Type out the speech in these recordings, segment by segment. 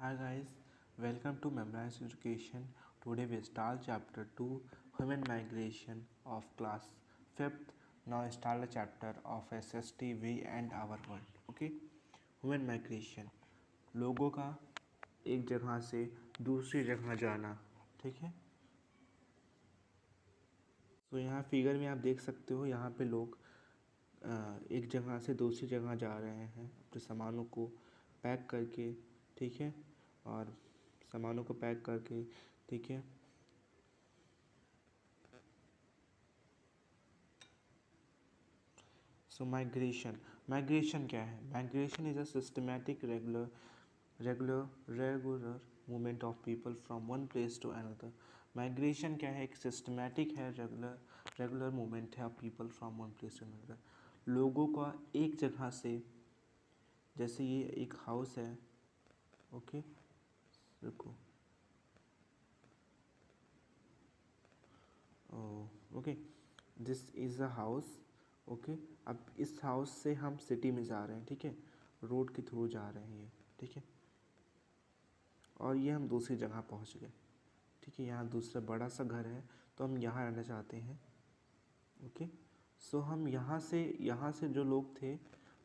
Hi guys, welcome to Memorize Education. Today we start chapter 2 Human Migration of class 5th. Now start the chapter of SST We and Our World. Okay, Human Migration लोगों का एक जगह से दूसरी जगह जाना. ठीक है. तो यहाँ फिगर में आप देख सकते हो, यहाँ पे लोग एक जगह से दूसरी जगह जा रहे हैं अपने सामानों को पैक करके. ठीक है. और सामानों को पैक करके. ठीक है. सो माइग्रेशन क्या है? Migration is a systematic regular movement of people from one place to another. Migration क्या है? एक सिस्टमैटिक है, रेगुलर मूवमेंट है of people from one place to another. लोगों का एक जगह से, जैसे ये एक हाउस है. ओके, रुको. Okay, this is a house. Okay, अब इस हाउस से हम सिटी में जा रहे हैं. ठीक है, रोड के थ्रू जा रहे हैं ये. ठीक है, और ये हम दूसरी जगह पहुंच गए. ठीक है, यहाँ दूसरा बड़ा सा घर है तो हम यहाँ रहना चाहते हैं. ओके, सो हम यहाँ से जो लोग थे,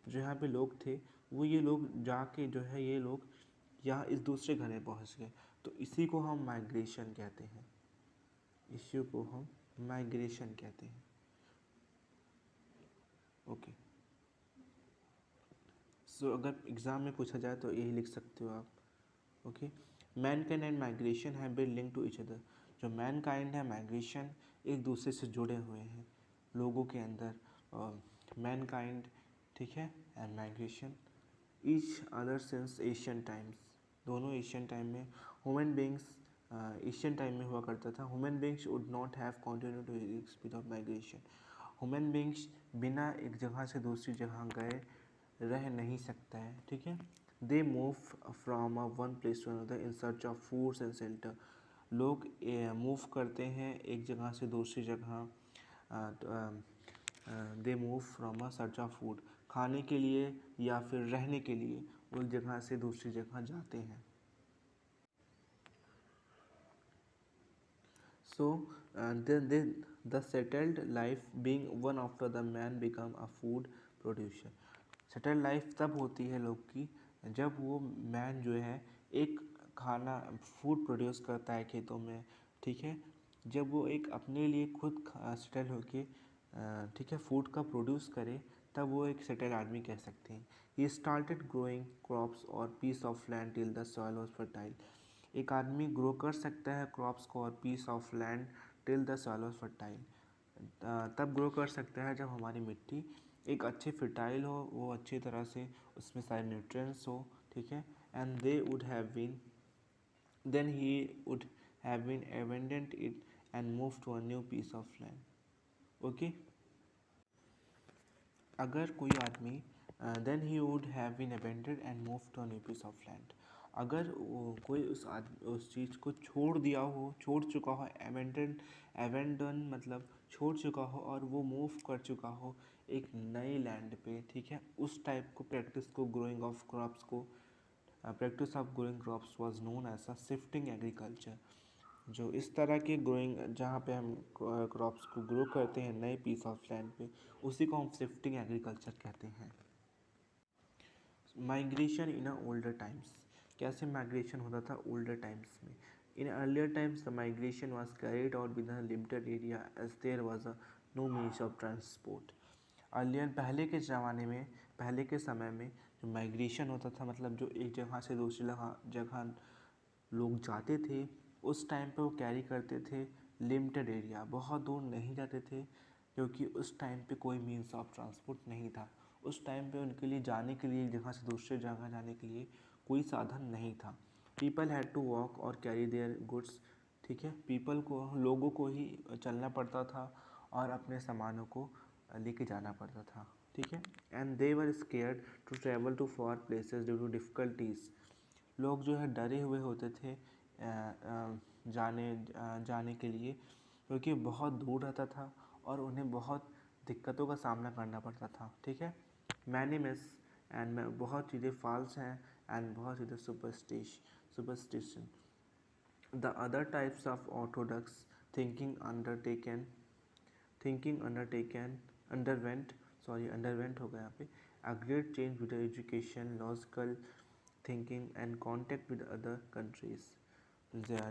जो यहाँ पे लोग थे, वो ये लोग जाके जो है ये लोग यहाँ इस दूसरे घर में पहुँच गए. तो इसी को हम माइग्रेशन कहते हैं. इसी को हम माइग्रेशन कहते हैं. ओके, सो अगर एग्ज़ाम में पूछा जाए तो यही लिख सकते हो आप. Okay, mankind and migration have been linked to each other. जो मैनकाइंड है, माइग्रेशन एक दूसरे से जुड़े हुए हैं लोगों के अंदर. मैनकाइंड, ठीक है, and migration each other since ancient times. दोनों एशियन टाइम में ह्यूमन बींग्स एशियन टाइम में हुआ करता था. Human beings would not have continue to exist without migration. Human beings बिना एक जगह से दूसरी जगह गए रह नहीं सकता है. ठीक है. They move from one place to another in search of foods and shelter. लोग मूव करते हैं एक जगह से दूसरी जगह. They move from a search of food, खाने के लिए या फिर रहने के लिए वो एक जगह से दूसरी जगह जाते हैं. So the settled life being one after the man become a food producer. Settled life तब होती है लोग की जब वो मैन जो है एक खाना फूड प्रोड्यूस करता है खेतों में. ठीक है, जब वो एक अपने लिए खुद सेटल होके, ठीक है, फूड का प्रोड्यूस करे, तब वो एक सेटल आदमी कह सकते हैं. ही स्टार्टेड ग्रोइंग क्रॉप्स और piece of land till the soil was fertile. एक आदमी ग्रो कर सकता है क्रॉप्स को और piece of land till the soil was fertile. तब ग्रो कर सकता है जब हमारी मिट्टी एक अच्छी फर्टाइल हो, वो अच्छी तरह से उसमें सारे न्यूट्रिएंट्स हो. ठीक है, and they would have been then he would have been abandoned it and move to a new piece of land. Okay, अगर कोई आदमी then he would have been abandoned and move to a new piece of land. अगर कोई उस चीज़ को छोड़ दिया हो, छोड़ चुका हो, एबेंडन मतलब छोड़ चुका हो, और वो मूव कर चुका हो एक नए लैंड पे. ठीक है, उस टाइप को प्रैक्टिस को ग्रोइंग ऑफ क्रॉप्स को practice of growing crops was known as a shifting agriculture. जो इस तरह के ग्रोइंग, जहाँ पे हम क्रॉप्स को ग्रो करते हैं नए पीस ऑफ लैंड पे, उसी को हम शिफ्टिंग एग्रीकल्चर कहते हैं. Migration in older times. कैसे माइग्रेशन होता था ओल्डर टाइम्स में? In earlier times the migration was carried out with a limited area as there was a no means of transport. Earlier पहले के ज़माने में, पहले के समय में जो माइग्रेशन होता था, मतलब जो एक जगह से दूसरी जगह लोग जाते थे, उस टाइम पे वो कैरी करते थे लिमिटेड एरिया. बहुत दूर नहीं जाते थे क्योंकि उस टाइम पे कोई मीन्स ऑफ ट्रांसपोर्ट नहीं था. उस टाइम पे उनके लिए जाने के लिए, एक जगह से दूसरे जगह जाने के लिए कोई साधन नहीं था. पीपल हैड टू वॉक और कैरी देयर गुड्स. ठीक है, पीपल को, लोगों को ही चलना पड़ता था और अपने सामानों को लेके जाना पड़ता था. ठीक है, and they were scared to travel to far places due to difficulties. लोग जो है डरे हुए होते थे जाने के लिए, क्योंकि बहुत दूर रहता था और उन्हें बहुत दिक्कतों का सामना करना पड़ता था. ठीक है, मैनी मिस एंड बहुत चीज़ें फॉल्स हैं एंड बहुत चीज़ें superstition. The other types of orthodox thinking underwent होगा यहाँ पे a great change with the education, logical thinking and contact with other countries.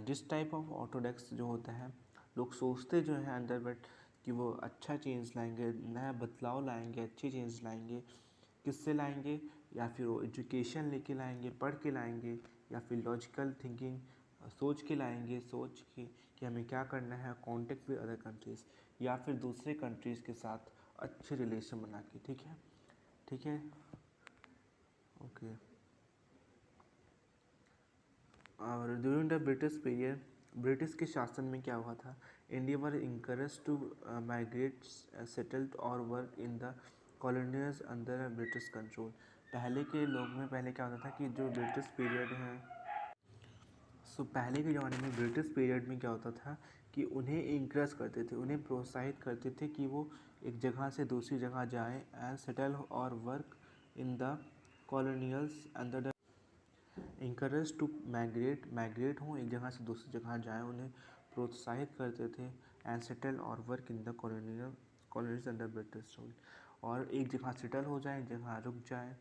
This type of orthodox जो होता है, लोग सोचते जो है अंडरवेट कि वो अच्छा चेंज लाएंगे, नया बदलाव लाएंगे, अच्छी चेंज लाएंगे. किससे लाएंगे? या फिर वो एजुकेशन लेके लाएंगे, पढ़ के लाएंगे, या फिर लॉजिकल थिंकिंग सोच के लाएंगे, सोच के कि हमें क्या करना है, कॉन्टेक्ट विद अदर कंट्रीज़, या फिर दूसरे कंट्रीज़ के साथ अच्छे रिलेशन बना के. ठीक है, ठीक है, ओके. और during the British period, British के शासन में क्या हुआ था? India were encourage to migrate, settled और work in the colonials under British control. पहले के लोग में पहले क्या होता था कि जो ब्रिटिश पीरियड है, पहले के ज़माने में ब्रिटिश पीरियड में क्या होता था कि उन्हें इंकरेज करते थे, उन्हें प्रोत्साहित करते थे कि वो एक जगह से दूसरी जगह जाएं एंड सेटल और work in the colonials under the encourage to migrate हों, एक जगह से दूसरी जगह जाएं, उन्हें प्रोत्साहित करते थे एंड सेटल और work in the colonies under British rule. और एक जगह सेटल हो जाए, एक जगह रुक जाए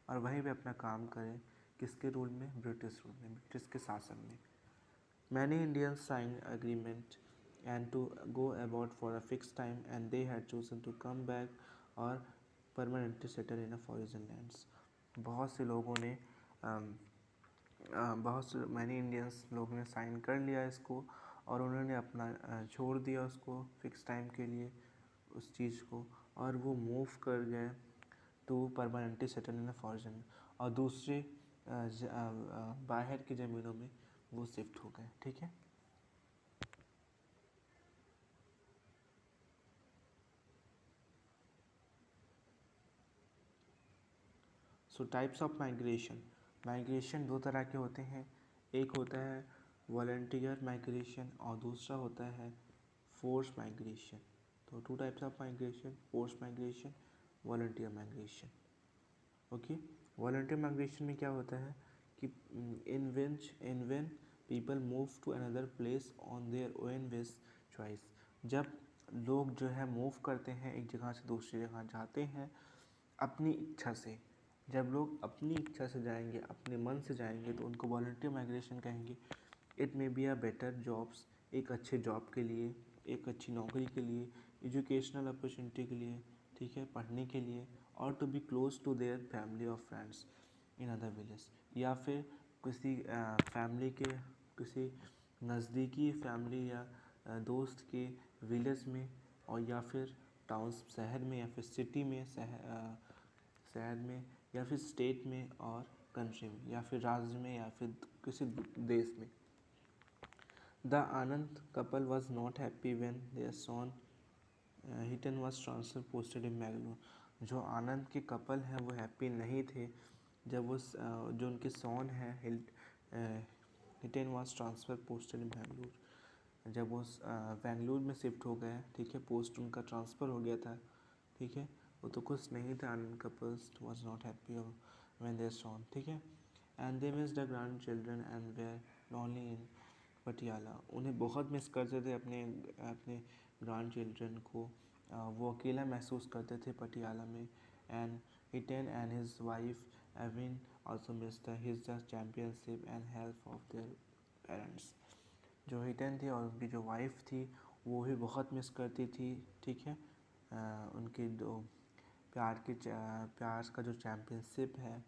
और वहीं पे अपना काम करें. किसके रूल में? ब्रिटिश रूल में, ब्रिटिश के शासन में. Many Indians signed agreement and to go abroad for a fixed time, and they had chosen to come back or permanently settle in a foreign lands. बहुत से लोगों ने मैनी इंडियंस लोगों ने साइन कर लिया इसको और उन्होंने अपना छोड़ दिया उसको फिक्स टाइम के लिए उस चीज़ को, और वो मूव कर गए to permanently settle in a foreign, और दूसरे बाहर की ज़मीनों में वो शिफ्ट हो गए. ठीक है. सो टाइप्स ऑफ माइग्रेशन. माइग्रेशन दो तरह के होते हैं, एक होता है वॉलंटियर माइग्रेशन और दूसरा होता है फोर्स माइग्रेशन. तो two types of migration, force migration, volunteer migration. Okay. Volunteer migration में क्या होता है कि in when people move to another place on their own wish choice. जब लोग जो है मूव करते हैं, एक जगह से दूसरी जगह जाते हैं अपनी इच्छा से. जब लोग अपनी इच्छा से जाएंगे, अपने मन से जाएंगे, तो उनको वॉलंटियर माइग्रेशन कहेंगे. It may be a better jobs, एक अच्छे जॉब के लिए, एक अच्छी नौकरी के लिए, एजुकेशनल अपॉर्चुनिटी के लिए, ठीक है, पढ़ने के लिए, और to be close to their family और फ्रेंड्स इन अदर विलेज, या फिर किसी फैमिली के, किसी नज़दीकी फैमिली या दोस्त के विलेज में, और या फिर टाउन्स, शहर में, या फिर सिटी में, शहर में, या फिर स्टेट में और कंट्री में, या फिर राज्य में, या फिर किसी देश में. The Anand couple was not happy when their son Hiten was transfer posted in Mangalore. जो आनंद के कपल हैं वो हैप्पी नहीं थे जब वो जो उनके सन है Hiten was transfer posted in Mangalore, जब वो बेंगलुरु में शिफ्ट हो गए. ठीक है, पोस्ट उनका ट्रांसफ़र हो गया था. ठीक है, वो तो खुश नहीं था. Anand couples was not happy when their son. ठीक है. And they miss the grand children and were lonely in Patiala. उन्हें बहुत मिस करते थे अपने अपने ग्रैंड चिल्ड्रन को. वो अकेला महसूस करते थे पटियाला में. And Hiten and his wife Evin also miss the his championship and help of their parents. जो हिटन थी और उनकी जो वाइफ थी वो भी बहुत मिस करती थी. ठीक है, उनके दो प्यार का जो चैम्पियनशिप है.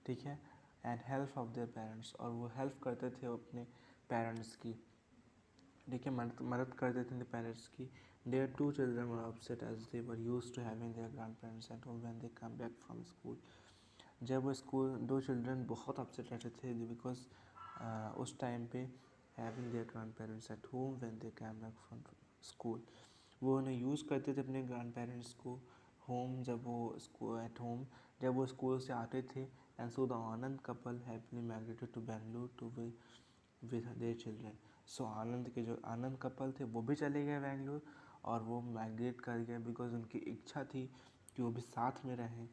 ठीक है, and help of their parents, और वो हेल्प करते थे अपने पेरेंट्स की. ठीक है, मदद करते थे पेरेंट्स की. Their two children were upset as they were used to having their grand parents at home when they come back from school. जब वो स्कूल, दो चिल्ड्रन बहुत अपसेट रहते थे बिकॉज उस टाइम पे having their grand parents at home when they come back from school. वो उन्हें यूज़ करते थे अपने ग्रैंड पेरेंट्स को होम, जब वो स्कूल एट होम, जब वो स्कूल से आते थे. And so the Anand couple happily migrated to Bengaluru to with their children. So Anand के जो आनंद कपल थे वो भी चले गए बेंगलुरु, और वो माइग्रेट कर गए बिकॉज उनकी इच्छा थी कि वो भी साथ में रहें.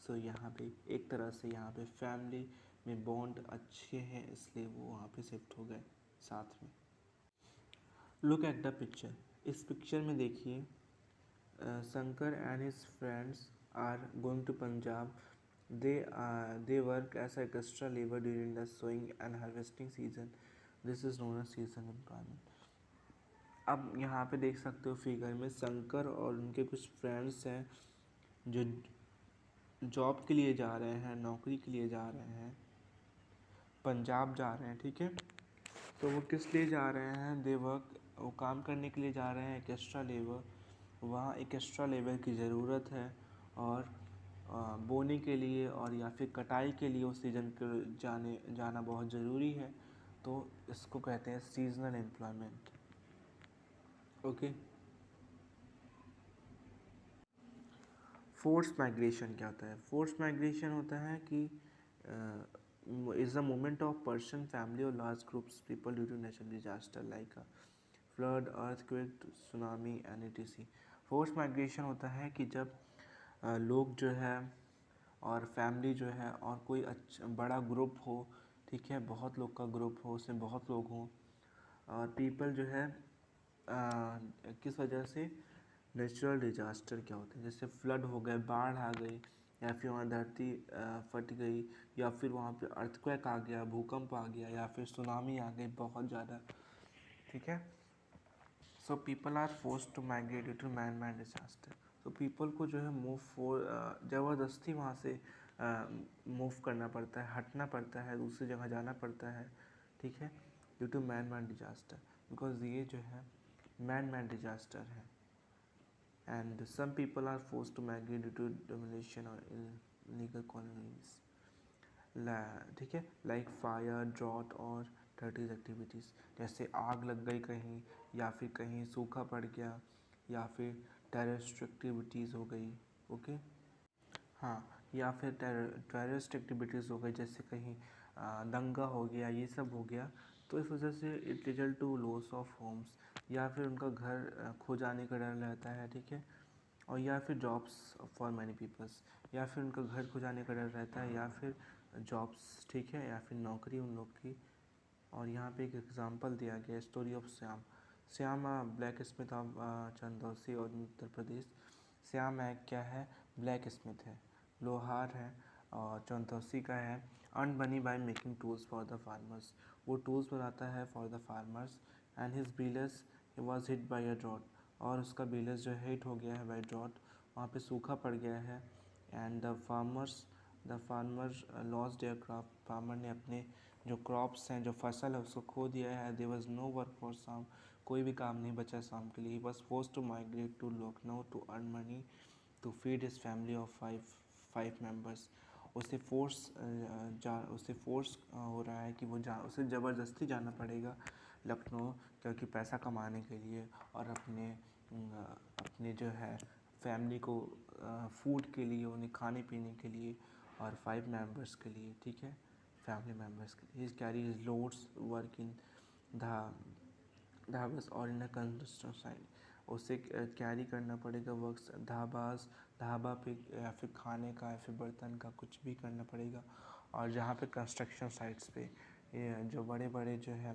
सो यहाँ पे एक तरह से यहाँ पे फैमिली में बॉन्ड अच्छे हैं, इसलिए वो वहाँ पे शिफ्ट हो गए साथ में। लुक एट द पिक्चर, इस पिक्चर में देखिए Shankar and his friends are going to Punjab. They work as extra labor during the sowing and harvesting season. This is known as seasonal employment. अब यहाँ पे देख सकते हो फिगर में शंकर और उनके कुछ फ्रेंड्स हैं जो जॉब के लिए जा रहे हैं, नौकरी के लिए जा रहे हैं, पंजाब जा रहे हैं, ठीक है। तो वो किस लिए जा रहे हैं? दे वर्क, वो काम करने के लिए जा रहे हैं, एक एक्स्ट्रा लेबर। वहाँ एक एक्स्ट्रा लेबर की ज़रूरत है और बोने के लिए और या फिर कटाई के लिए उस सीज़न के जाना बहुत ज़रूरी है, तो इसको कहते हैं seasonal employment. Okay. Force migration क्या होता है? फोर्स माइग्रेशन होता है कि is the movement of person, family और large groups people due to natural disaster like flood, earthquake, tsunami and etc। Force migration होता है कि जब लोग जो है और फैमिली जो है और कोई अच्छा बड़ा ग्रुप हो, ठीक है, बहुत लोग का ग्रुप हो, उसमें बहुत लोग हों और पीपल जो है किस वजह से? नेचुरल डिजास्टर क्या होते हैं? जैसे फ्लड हो गए, बाढ़ आ गई, या फिर वहाँ धरती फट गई, या फिर वहाँ पे अर्थक्वेक आ गया, भूकंप आ गया, या फिर सुनामी आ गई बहुत ज़्यादा, ठीक है। So people are forced to migrate due to man made disaster. तो पीपल को जो है ज़बरदस्ती वहाँ से मूव करना पड़ता है, हटना पड़ता है, दूसरी जगह जाना पड़ता है, ठीक है, due to man made disaster, because ये जो है मैन मेड डिजास्टर है। And some people are forced to migrate due to domination or illegal colonies, ठीक है, लाइक फायर, ड्रॉट और टर्टीज एक्टिविटीज़। जैसे आग लग गई कहीं, या फिर कहीं सूखा पड़ गया, या फिर टेररिस्ट एक्टिविटीज़ हो गई। ओके। हाँ, या फिर टेररिस्ट एक्टिविटीज़ हो गई, जैसे कहीं दंगा हो गया, ये सब हो गया, तो इस वजह से it result to loss of homes, या फिर उनका घर खो जाने का डर रहता है, ठीक है, और या फिर जॉब्स फॉर मैनी पीपल्स, या फिर उनका घर खो जाने का डर रहता है, या फिर जॉब्स, ठीक है, या फिर नौकरी उन लोग की। और यहाँ पे एक एग्जांपल दिया गया, story of Shyam. Shyam black Smith of Chandausi और उत्तर प्रदेश। श्याम एक क्या है? ब्लैक स्मिथ है, लोहार है, और चंदौसी का है। Earn money by making tools for the farmers, वो टूल्स बनाता है for the farmers. And his village was hit by a drought, और उसका विलेज जो है हिट हो गया है बाई ड्रॉट, वहाँ पे सूखा पड़ गया है। And the farmer lost their crop, farmer ने अपने जो क्रॉप्स हैं, जो फसल है, उसको खो दिया है। There was no work for Sham, कोई भी काम नहीं बचा शाम के लिए। He was forced to migrate to Lucknow to earn money to feed his family of five members. उसे फोर्स हो रहा है कि उसे ज़बरदस्ती जाना पड़ेगा लखनऊ, क्योंकि पैसा कमाने के लिए और अपने जो है फैमिली को फूड के लिए, उन्हें खाने पीने के लिए, और 5 मेंबर्स के लिए, ठीक है, फैमिली मेंबर्स के लिए। He carry his loads work in dhabas और इन अ कंस्ट्रक्शन साइट, उसे कैरी करना पड़ेगा वर्क्स ढाबा पे, या फिर खाने का, या फिर बर्तन का, कुछ भी करना पड़ेगा। और जहाँ पे कंस्ट्रक्शन साइट्स पे जो बड़े बड़े जो है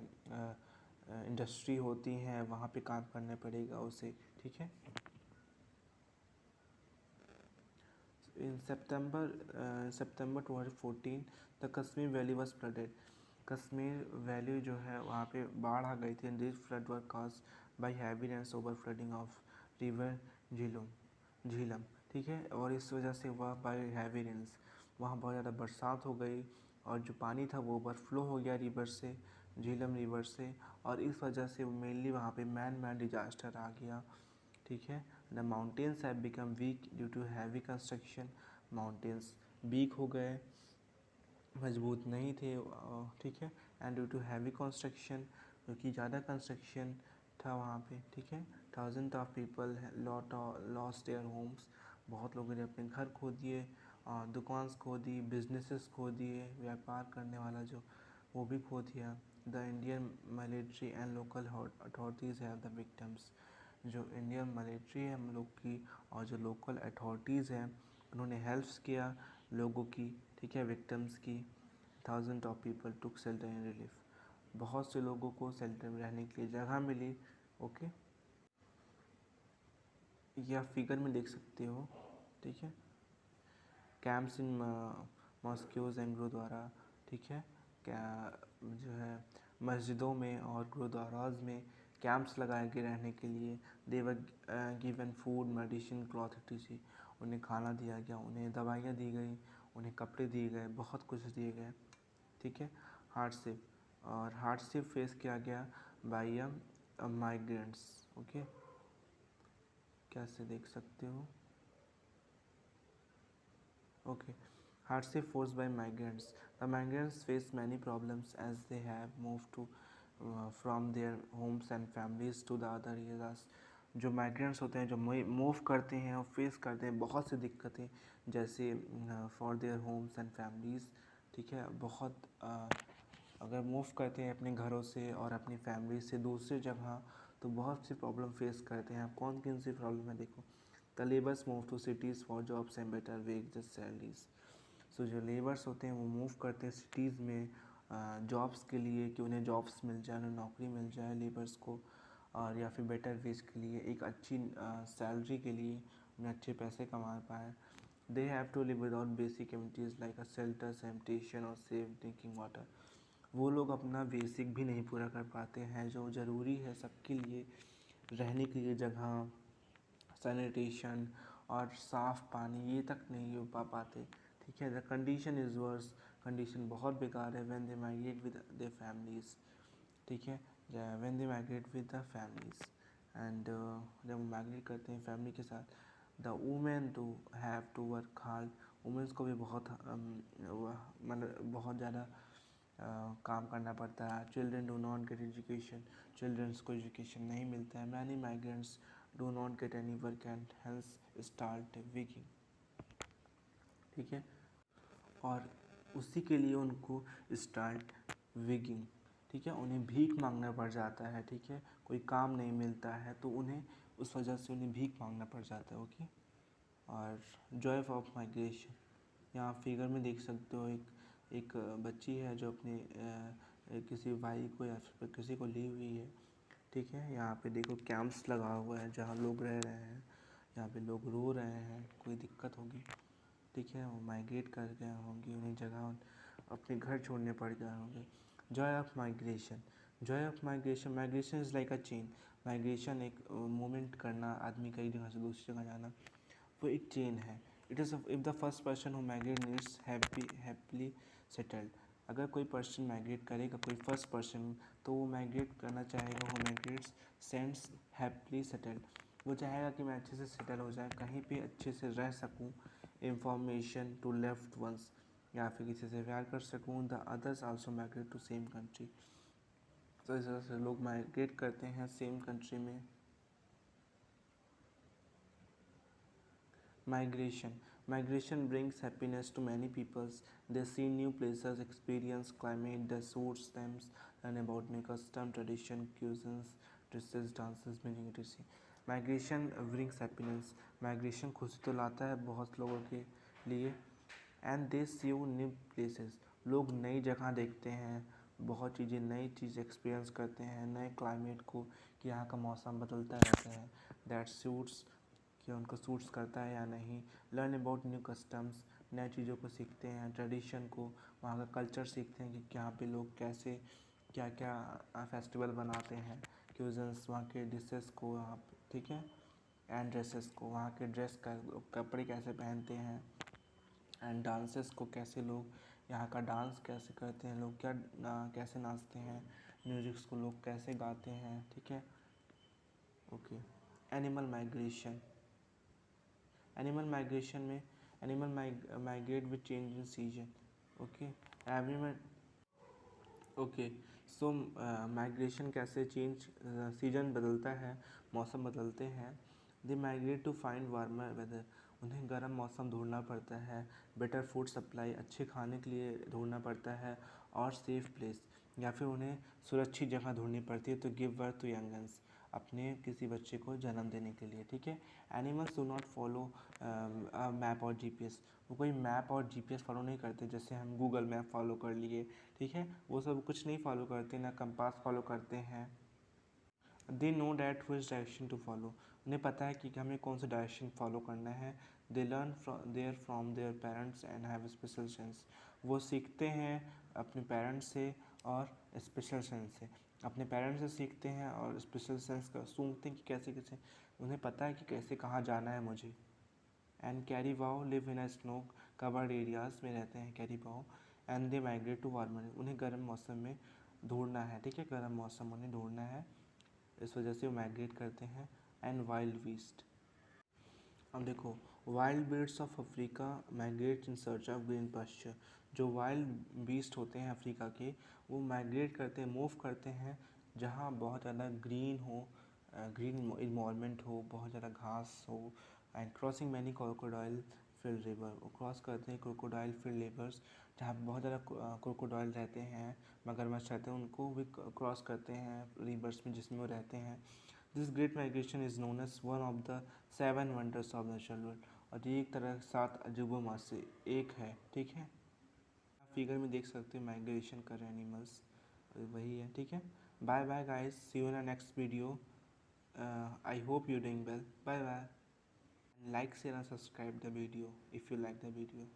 इंडस्ट्री होती हैं, वहाँ पे काम करना पड़ेगा उसे, ठीक है। In September 2014, the Kashmir valley was flooded. Kashmir valley जो है वहाँ पे बाढ़ आ गई थी। And this flood were caused by heavy rains over flooding of river Jhelum, ठीक है, और इस वजह से वह बाय हैवी रेन्स, वहाँ बहुत ज़्यादा बरसात हो गई, और जो पानी था वो ओवरफ्लो हो गया रिवर से, झीलम रिवर से, और इस वजह से मेनली वहाँ पे मैन मेड डिजास्टर आ गया, ठीक है। The mountains have become weak due to heavy construction, mountains weak हो गए, मजबूत नहीं थे, ठीक है। And due to heavy construction, क्योंकि ज़्यादा कंस्ट्रक्शन था वहाँ पे, ठीक है। Thousand of people lost their homes, बहुत लोगों ने अपने घर खो दिए, दुकान खो दी, बिजनेसेस खो दिए, व्यापार करने वाला जो, वो भी खो दिया। The Indian military and local authorities have the victims, जो इंडियन मिलिट्री है हम लोग की, और जो लोकल अथॉरिटीज़ हैं, उन्होंने हेल्प्स किया लोगों की, ठीक है, विक्टिम्स की। Thousand of people took shelter in relief, बहुत से लोगों को शेल्टर में रहने के लिए जगह मिली। ओके, ये आप फिगर में देख सकते हो, ठीक है। कैंप्स इन मॉस्क्यूज एंड गुरुद्वारा, ठीक है, क्या जो है मस्जिदों में और गुरुद्वाराज में कैंप्स लगाए गए रहने के लिए। They were given food, medicine, cloth etc, उन्हें खाना दिया गया, उन्हें दवाइयाँ दी गई, उन्हें कपड़े दिए गए, बहुत कुछ दिए गए, ठीक है। हार्डशिप, और हार्डशिप फेस किया गया बाय माइग्रेंट्स। ओके, कैसे देख सकते हो। Okay. Hardship forced by migrants. The migrants face many problems as they have moved from their homes and families to the other areas. जो माइग्रेंट्स होते हैं, जो मूव करते हैं और फेस करते हैं बहुत सी दिक्कतें, जैसे for their homes and families, ठीक है। बहुत अगर मूव करते हैं अपने घरों से और अपनी फैमिली से दूसरी जगह, तो बहुत सी प्रॉब्लम फेस करते हैं। कौन कौन सी प्रॉब्लम है देखो। The labours move to cities for jobs and better wages salaries. So जो लेबर्स होते हैं वो मूव करते हैं सिटीज़ में जॉब्स के लिए, कि उन्हें जॉब्स मिल जाए, उन्हें नौकरी मिल जाए लेबर्स को, और या फिर बेटर वेज के लिए, एक अच्छी सैलरी के लिए, उन्हें अच्छे पैसे कमा पाए। They have to live without basic amenities like a shelter, sanitation और सेफ ड्रिंकिंग वाटर। वो लोग अपना बेसिक भी नहीं पूरा कर पाते हैं जो ज़रूरी है सबके लिए, रहने के लिए जगह, सैनिटेशन और साफ़ पानी, ये तक नहीं हो पाते, ठीक है। The condition is worse, condition बहुत बेकार है। When they migrate with their families, ठीक है, when they migrate with the families and जब वो माइग्रेट करते हैं फैमिली के साथ। The women too have to work hard, womens को भी बहुत मतलब बहुत ज़्यादा काम करना पड़ता है। Children do not get education, childrens को एजुकेशन नहीं मिलता है। Many migrants do not get any work and hells start weaking, ठीक है। और उसी के लिए उनको स्टार्ट विगिंग, ठीक है, उन्हें भीख मांगना पड़ जाता है, ठीक है। कोई काम नहीं मिलता है तो उन्हें उस वजह से उन्हें भीख मांगना पड़ जाता है। ओके, और जॉय ऑफ माइग्रेशन, यहाँ फिगर में देख सकते हो एक बच्ची है जो अपने किसी भाई को या फिर किसी को ली हुई है, ठीक है। यहाँ पे देखो कैंप्स लगा हुआ है जहाँ लोग रह रहे हैं, यहाँ पे लोग रो रहे हैं, कोई दिक्कत होगी, ठीक है। वो माइग्रेट कर गए होंगे, उन्हें जगह अपने घर छोड़ने पड़ गए होंगे। Joy of migration, Joy of migration, migration is like a chain. Migration एक मूवमेंट करना, आदमी का एक जगह से दूसरी जगह जाना, वो एक चेन है। It is if the first person who migrate needs happily settled. अगर कोई पर्सन माइग्रेट करेगा, कोई फर्स्ट पर्सन, तो वो माइग्रेट करना चाहेगा, who migrates sends happily settled. वो चाहेगा कि मैं अच्छे से सेटल हो जाए, कहीं पे अच्छे से रह सकूँ, इंफॉर्मेशन टू लेफ्ट वंस, या फिर किसी से प्यार कर सकूँ। The others also migrate to same country. तो इस तरह से लोग माइग्रेट करते हैं सेम कंट्री में। Migration. Migration brings happiness to many peoples. They see new places, experience climate that suits them, learn about new custom, tradition, cuisines, dresses, dances, music, etc. Migration brings happiness. Migration खुशी तो लाता है बहुत लोगों के लिए। And they see new places. लोग नई जगह देखते हैं, बहुत चीज़ें, नई चीज़ एक्सपीरियंस करते हैं, नए क्लाइमेट को, कि यहाँ का मौसम बदलता रहता है, दैट सूट्स, कि उनको सूट्स करता है या नहीं। लर्न अबाउट न्यू कस्टम्स, नए चीज़ों को सीखते हैं, ट्रेडिशन को, वहाँ का कल्चर सीखते हैं कि यहाँ पे लोग कैसे क्या क्या फेस्टिवल बनाते हैं, क्यूजन्स, वहाँ के डिशेस को, वहाँ ठीक है, एंड ड्रेसेस को, वहाँ के ड्रेस का कपड़े कैसे पहनते हैं, एंड डांसेस को, कैसे लोग यहाँ का डांस कैसे करते हैं, लोग क्या कैसे नाचते हैं, म्यूजिक्स को लोग कैसे गाते हैं, ठीक है। Okay, animal migration. Animal migration में animal migrate with change in season. Okay, animal, okay, so migration कैसे चेंज, सीजन बदलता है, मौसम बदलते हैं। They migrate to find warmer weather, उन्हें गर्म मौसम ढूंढना पड़ता है, बेटर फूड सप्लाई, अच्छे खाने के लिए ढूंढना पड़ता है, और सेफ प्लेस, या फिर उन्हें सुरक्षित जगह ढूंढनी पड़ती है, तो गिव बर्थ टू यंगन्स, अपने किसी बच्चे को जन्म देने के लिए, ठीक है। Animals do not follow map और जीपीएस, वो कोई मैप और जीपीएस फॉलो नहीं करते, जैसे हम गूगल मैप फॉलो कर लिए, ठीक है। वो सब कुछ नहीं फॉलो करते, ना कंपास फॉलो करते हैं। They know that which direction to follow, उन्हें पता है कि हमें कौन सा डायरेक्शन फॉलो करना है। They learn from their parents and have special sense, वो सीखते हैं अपने पेरेंट्स से और स्पेशल सेंस से, अपने पेरेंट्स से सीखते हैं और स्पेशल सेंस का सूंघते हैं कि कैसे कैसे, उन्हें पता है कि कैसे कहाँ जाना है मुझे। And caribou live in snow covered areas में रहते हैं caribou, and they migrate to warmer, उन्हें गर्म मौसम में ढूंढना है, ठीक है, गर्म मौसम उन्हें ढूंढना है, इस वजह से वो माइग्रेट करते हैं। एंड वाइल्ड बीस्ट, अब देखो, wild beats of Africa migrate in search of green pasture, जो वाइल्ड बीस्ट होते हैं अफ्रीका के, वो माइग्रेट करते हैं, मूव करते हैं जहाँ बहुत ज़्यादा ग्रीन हो, ग्रीन इन्वायरमेंट हो, बहुत ज़्यादा घास हो। And crossing many crocodile field river, वो क्रॉस करते हैं क्रोकोडाइल फिल्ड रिवर्स, जहाँ बहुत ज़्यादा क्रोकोडाइल रहते हैं, मगरमच्छ रहते हैं, उनको भी क्रॉस करते हैं रिवर्स में जिसमें वो रहते हैं। This great migration is known as one of the 7 wonders of natural world, और ये एक तरह 7 अजूबों में से एक है, ठीक है। आप फिगर में देख सकते हो माइग्रेशन कर रहे एनिमल्स, वही है, ठीक है। Bye bye guys, see you in next video. I hope you doing well, bye bye. Like, share and subscribe the video if you like the video.